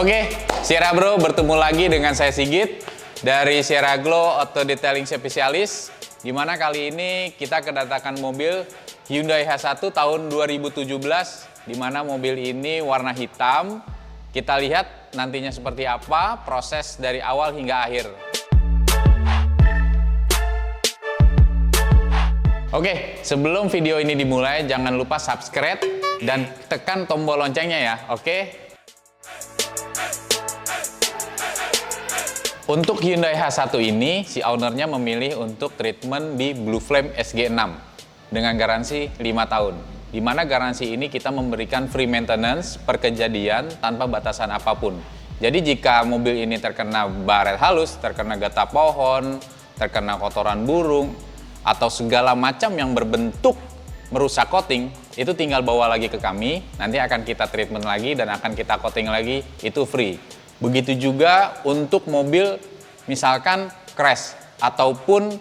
Oke, Sierra Bro bertemu lagi dengan saya Sigit dari Sierra Glow Auto Detailing Specialist. Dimana kali ini kita kedatangan mobil Hyundai H1 tahun 2017, dimana mobil ini warna hitam. Kita lihat nantinya seperti apa proses dari awal hingga akhir. Oke, sebelum video ini dimulai jangan lupa subscribe dan tekan tombol loncengnya ya, oke? Untuk Hyundai H1 ini, si ownernya memilih untuk treatment di Blue Flame SG6 dengan garansi 5 tahun. Di mana garansi ini kita memberikan free maintenance per kejadian tanpa batasan apapun. Jadi jika mobil ini terkena baret halus, terkena getah pohon, terkena kotoran burung, atau segala macam yang berbentuk merusak coating, itu tinggal bawa lagi ke kami, nanti akan kita treatment lagi dan akan kita coating lagi, itu free. Begitu juga untuk mobil misalkan crash ataupun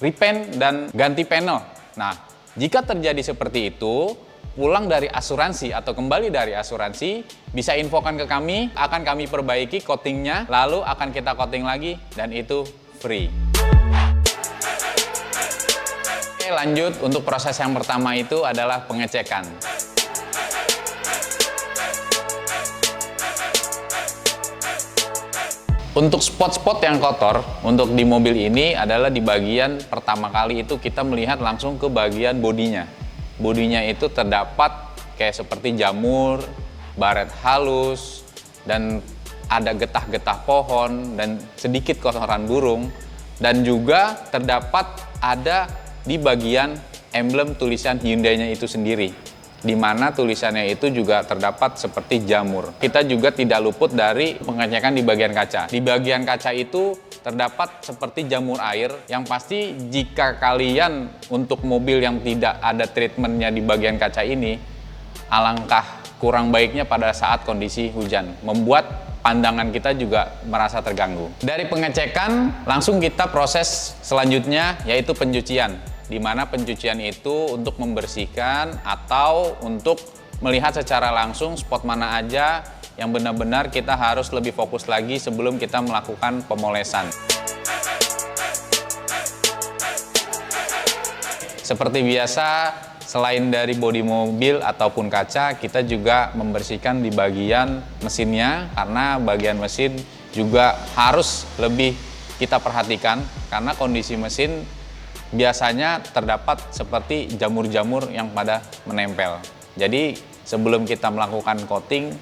repaint dan ganti panel. Nah, jika terjadi seperti itu, pulang dari asuransi atau kembali dari asuransi, bisa infokan ke kami, akan kami perbaiki coatingnya, lalu akan kita coating lagi dan itu free. Oke, lanjut untuk proses yang pertama itu adalah pengecekan. Untuk spot-spot yang kotor untuk di mobil ini adalah di bagian pertama kali itu kita melihat langsung ke bagian bodinya. Bodinya itu terdapat kayak seperti jamur, baret halus, dan ada getah-getah pohon dan sedikit kotoran burung. Dan juga terdapat ada di bagian emblem tulisan Hyundai-nya itu sendiri, di mana tulisannya itu juga terdapat seperti jamur. Kita juga tidak luput dari pengecekan di bagian kaca. Di bagian kaca itu terdapat seperti jamur air, yang pasti jika kalian untuk mobil yang tidak ada treatmentnya di bagian kaca ini, alangkah kurang baiknya pada saat kondisi hujan, membuat pandangan kita juga merasa terganggu. Dari pengecekan, langsung kita proses selanjutnya yaitu pencucian. Di mana pencucian itu untuk membersihkan atau untuk melihat secara langsung spot mana aja yang benar-benar kita harus lebih fokus lagi sebelum kita melakukan pemolesan. Seperti biasa, selain dari bodi mobil ataupun kaca, kita juga membersihkan di bagian mesinnya, karena bagian mesin juga harus lebih kita perhatikan karena kondisi mesin biasanya terdapat seperti jamur-jamur yang pada menempel. Jadi sebelum kita melakukan coating,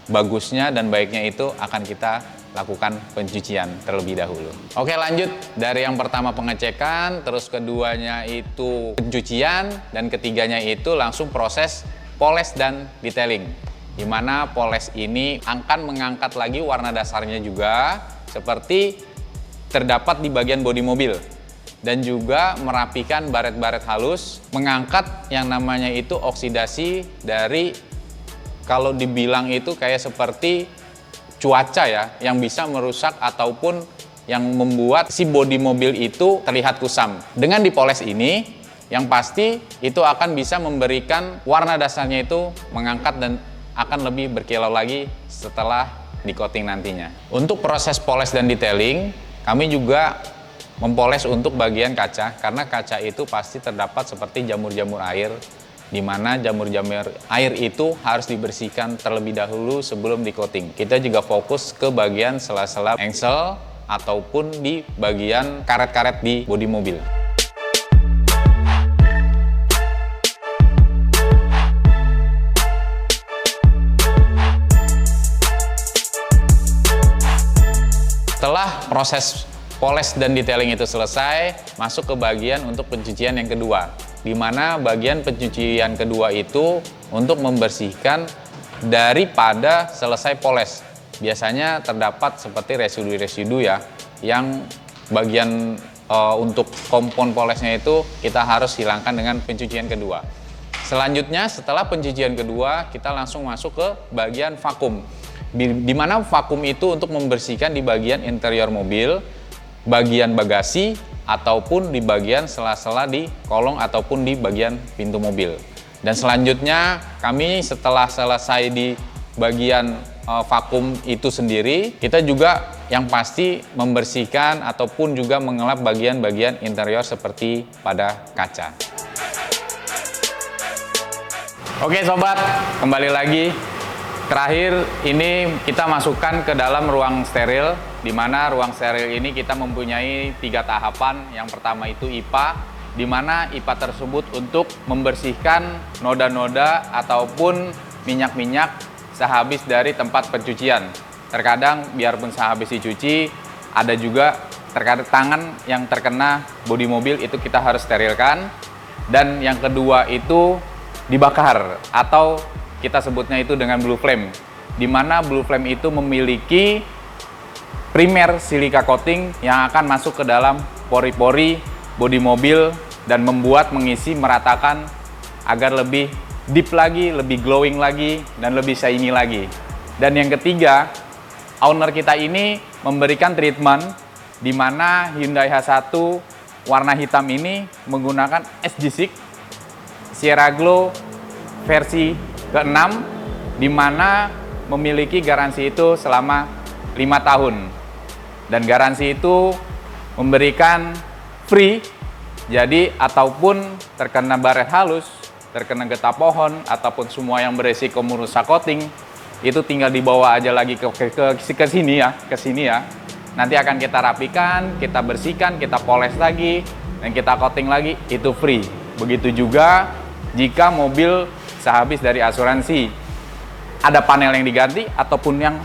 bagusnya dan baiknya itu akan kita lakukan pencucian terlebih dahulu. Oke, lanjut dari yang pertama pengecekan, terus keduanya itu pencucian, dan ketiganya itu langsung proses poles dan detailing. Di mana poles ini akan mengangkat lagi warna dasarnya juga seperti terdapat di bagian bodi mobil. Dan juga merapikan baret-baret halus, mengangkat yang namanya itu oksidasi dari, kalau dibilang itu kayak seperti cuaca ya, yang bisa merusak ataupun yang membuat si bodi mobil itu terlihat kusam. Dengan dipoles ini, yang pasti itu akan bisa memberikan warna dasarnya itu mengangkat dan akan lebih berkilau lagi setelah di coating nantinya. Untuk proses poles dan detailing, kami juga mempoles untuk bagian kaca, karena kaca itu pasti terdapat seperti jamur-jamur air, di mana jamur-jamur air itu harus dibersihkan terlebih dahulu sebelum di coating. Kita juga fokus ke bagian sela-sela engsel ataupun di bagian karet-karet di bodi mobil. Setelah proses poles dan detailing itu selesai, masuk ke bagian untuk pencucian yang kedua, di mana bagian pencucian kedua itu untuk membersihkan daripada selesai poles. Biasanya terdapat seperti residu-residu ya, yang bagian untuk kompon polesnya itu kita harus hilangkan dengan pencucian kedua. Selanjutnya setelah pencucian kedua, kita langsung masuk ke bagian vakum, di mana vakum itu untuk membersihkan di bagian interior mobil, bagian bagasi, ataupun di bagian sela-sela di kolong ataupun di bagian pintu mobil. Dan selanjutnya kami setelah selesai di bagian vakum itu sendiri, kita juga yang pasti membersihkan ataupun juga mengelap bagian-bagian interior seperti pada kaca. Oke sobat, kembali lagi. Terakhir ini kita masukkan ke dalam ruang steril, di mana ruang steril ini kita mempunyai 3 tahapan. Yang pertama itu IPA, di mana IPA tersebut untuk membersihkan noda-noda ataupun minyak-minyak sehabis dari tempat pencucian. Terkadang biarpun sehabis dicuci, ada juga terkadang tangan yang terkena bodi mobil, itu kita harus sterilkan. Dan yang kedua itu dibakar atau kita sebutnya itu dengan blue flame, di mana blue flame itu memiliki primer silika coating yang akan masuk ke dalam pori-pori bodi mobil dan membuat mengisi meratakan agar lebih deep lagi, lebih glowing lagi, dan lebih shiny lagi. Dan yang ketiga, owner kita ini memberikan treatment di mana Hyundai H1 warna hitam ini menggunakan SG6 Sierra Glow versi ke-6, di mana memiliki garansi itu selama 5 tahun. Dan garansi itu memberikan free, jadi ataupun terkena baret halus, terkena getah pohon, ataupun semua yang beresiko merusak coating, itu tinggal dibawa aja lagi ke sini ya. Nanti akan kita rapikan, kita bersihkan, kita poles lagi, dan kita coating lagi, itu free. Begitu juga jika mobil sehabis dari asuransi ada panel yang diganti ataupun yang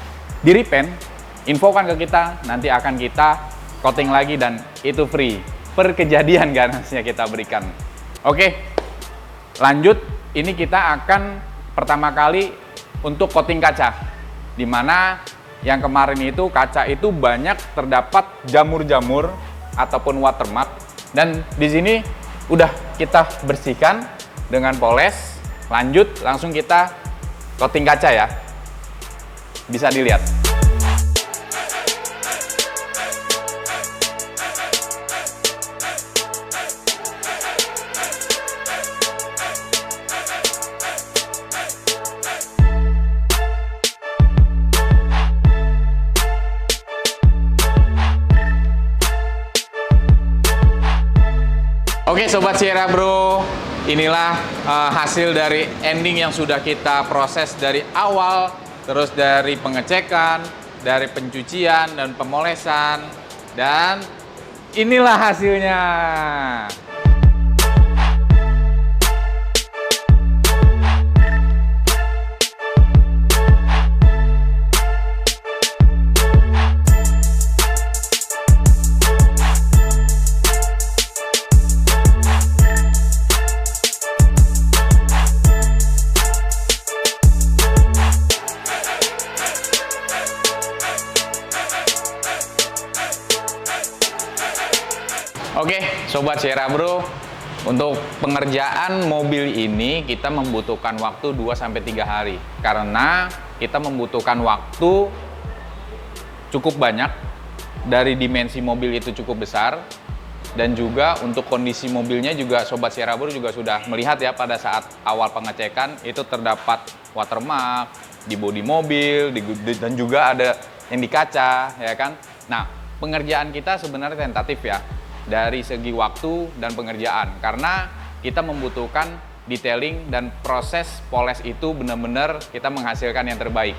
di repaint, infokan ke kita, nanti akan kita coating lagi dan itu free. Per kejadian garansinya kita berikan. Oke, lanjut. Ini kita akan pertama kali untuk coating kaca, dimana yang kemarin itu kaca itu banyak terdapat jamur-jamur ataupun watermark, dan di sini udah kita bersihkan dengan poles. Lanjut, langsung kita coating kaca ya. Bisa dilihat. Oke Sobat Sierra Bro, inilah hasil dari ending yang sudah kita proses dari awal, terus dari pengecekan, dari pencucian dan pemolesan, dan inilah hasilnya. Oke, Sobat Sierra Bro, untuk pengerjaan mobil ini kita membutuhkan waktu 2-3 hari. Karena kita membutuhkan waktu cukup banyak, dari dimensi mobil itu cukup besar, dan juga untuk kondisi mobilnya juga Sobat Sierra Bro juga sudah melihat ya pada saat awal pengecekan itu terdapat watermark di bodi mobil, dan juga ada yang di kaca, ya kan? Nah, pengerjaan kita sebenarnya tentatif ya, dari segi waktu dan pengerjaan, karena kita membutuhkan detailing dan proses poles itu benar-benar kita menghasilkan yang terbaik.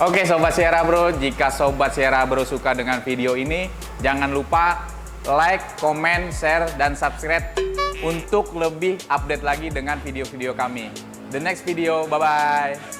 Oke Sobat Sierra Bro, jika Sobat Sierra Bro suka dengan video ini, jangan lupa like, comment, share, dan subscribe untuk lebih update lagi dengan video-video kami. The next video, bye-bye!